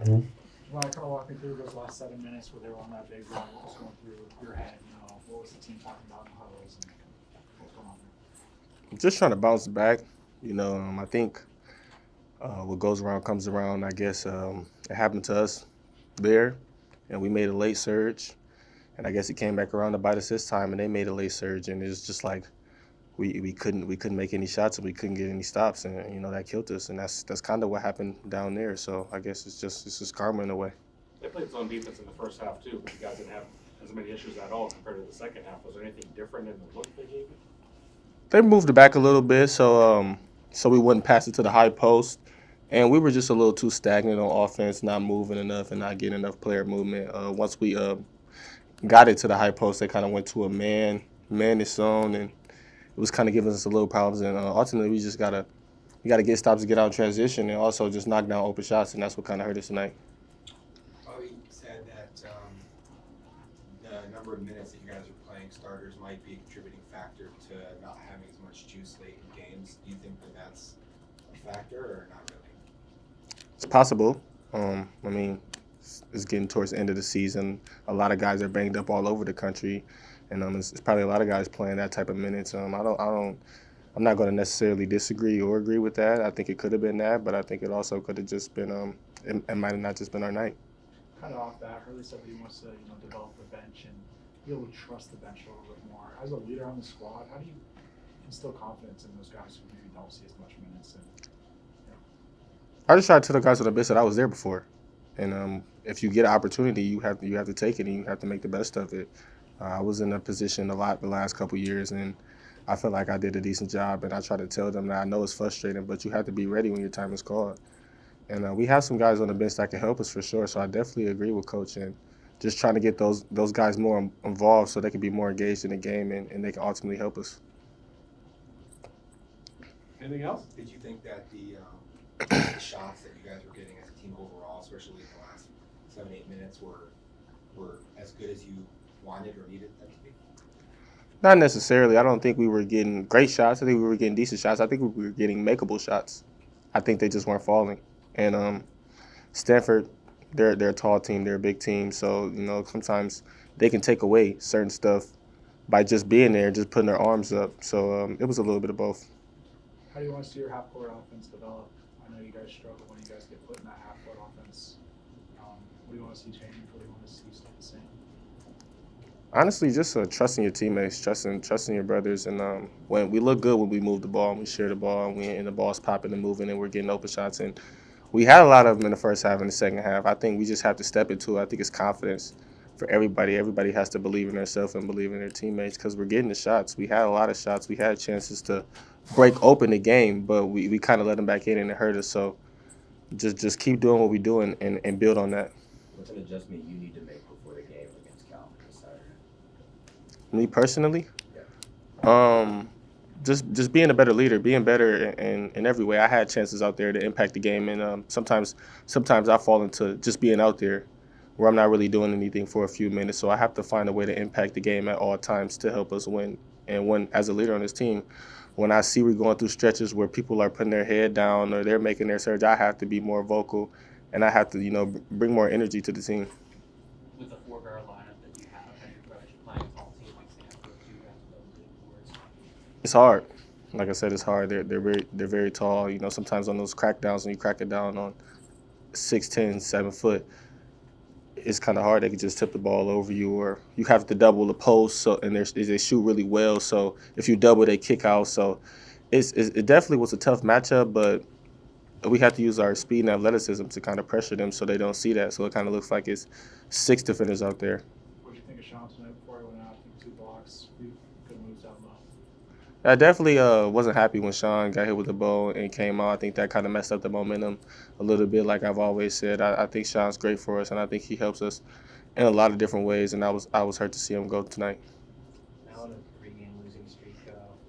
You want to kind of walk me through those last 7 minutes where they were on that big run? What was going through your head? What was the team talking about in the huddles and what was going on Just trying to bounce back. I think what goes around comes around. I guess it happened to us there, and we made a late surge. And I guess it came back around to bite us this time, and they made a late surge, and it's just like we couldn't make any shots and we couldn't get any stops, and that killed us. And that's kind of what happened down there. So I guess it's just karma in a way. They played zone defense in the first half too, but you guys didn't have as many issues at all compared to the second half. Was there anything different in the look they gave you? They moved it back a little bit, so we wouldn't pass it to the high post, and we were just a little too stagnant on offense, not moving enough and not getting enough player movement. Once we got it to the high post, they kind of went to a man-ish zone, and it was kind of giving us a little problems. And ultimately, we gotta get stops to get out in transition, and also just knock down open shots, and that's what kind of hurt us tonight. Bobby said that the number of minutes that you guys are playing starters might be a contributing factor to not having as much juice late in games. Do you think that that's a factor or not really? It's possible. I mean, it's getting towards the end of the season. A lot of guys are banged up all over the country, and it's probably a lot of guys playing that type of minutes. I'm not going to necessarily disagree or agree with that. I think it could have been that, but I think it also could have just been. It might have not just been our night. kind of off that, Hurley said that he wants to, develop the bench and be able to trust the bench a little bit more. As a leader on the squad, how do you instill confidence in those guys who maybe don't see as much minutes? I just try to tell the guys on the bench that I was there before, and if you get an opportunity, you have to take it and you have to make the best of it. I was in a position a lot the last couple years, and I feel like I did a decent job. And I try to tell them that I know it's frustrating, but you have to be ready when your time is called. And we have some guys on the bench that can help us for sure. So I definitely agree with Coach and just trying to get those guys more involved so they can be more engaged in the game and they can ultimately help us. Anything else? Did you think that the shots that you guys were getting as a team overall, especially in the last 7-8 minutes, were as good as you wanted or needed them to be? Not necessarily. I don't think we were getting great shots. I think we were getting decent shots. I think we were getting makeable shots. I think they just weren't falling. And Stanford, they're a tall team. They're a big team. So, sometimes they can take away certain stuff by just being there, just putting their arms up. So it was a little bit of both. How do you want to see your half-court offense develop? I know you guys struggle when you guys get put in that half-court offense. What do you want to see change? What do you want to see stay the same? Honestly, just trusting your teammates, trusting your brothers, and when we look good when we move the ball and we share the ball and the ball's popping and moving and we're getting open shots, and we had a lot of them in the first half and the second half. I think we just have to step into it. I think it's confidence for everybody. Everybody has to believe in themselves and believe in their teammates because we're getting the shots. We had a lot of shots. We had chances to break open the game, but we kind of let them back in and it hurt us. So just keep doing what we're doing and build on that. What's an adjustment you need to make before the game against Cal this Saturday? Me personally, Yeah. just being a better leader, being better in every way. I had chances out there to impact the game, and sometimes I fall into just being out there where I'm not really doing anything for a few minutes. So I have to find a way to impact the game at all times to help us win. And when, as a leader on this team, when I see we're going through stretches where people are putting their head down or they're making their surge, I have to be more vocal, and I have to bring more energy to the team. With the four-guard lineup that you have, and you're actually playing a tall team like Stanford, you guys have those big boards. It's hard. Like I said, it's hard. They're very tall. Sometimes on those crackdowns, when you crack it down on 6'10", 7 foot, it's kind of hard. They can just tip the ball over you, or you have to double the post. So and they shoot really well. So if you double, they kick out. So it definitely was a tough matchup, but we have to use our speed and athleticism to kind of pressure them so they don't see that. So it kind of looks like it's 6 defenders out there. What did you think of Sean tonight before he went out? I think 2 blocks, 3 good moves down low. I definitely wasn't happy when Sean got hit with the ball and came out. I think that kind of messed up the momentum a little bit. Like I've always said, I think Sean's great for us, and I think he helps us in a lot of different ways. And I was hurt to see him go tonight. Now on a 3-game losing streak,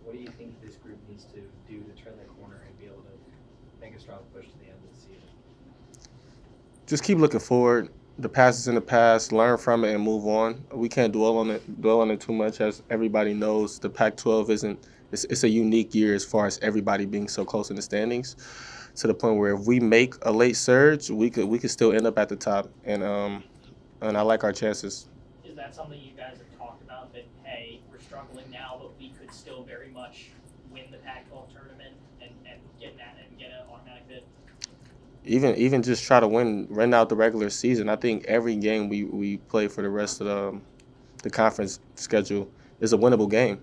what do you think this group needs to do to turn the corner and be able to make a strong push to the end of the season? Just keep looking forward. The past is in the past. Learn from it and move on. We can't dwell on it too much, as everybody knows. The Pac-12 isn't. It's a unique year as far as everybody being so close in the standings. to the point where if we make a late surge, we could still end up at the top, and I like our chances. Is that something you guys have talked about, that, hey, we're struggling now, but we could still very much win the Pac-12 tournament and get an automatic bid? Even just try to run out the regular season. I think every game we play for the rest of the conference schedule is a winnable game.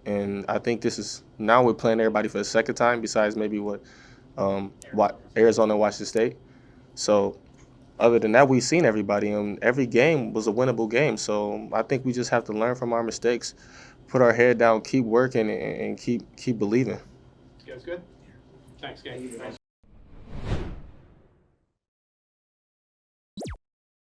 And I think now we're playing everybody for the second time, besides maybe Arizona and Washington State. So other than that, we've seen everybody, and every game was a winnable game. So I think we just have to learn from our mistakes, put our head down, keep working, and keep believing. You guys good? Thanks, gang.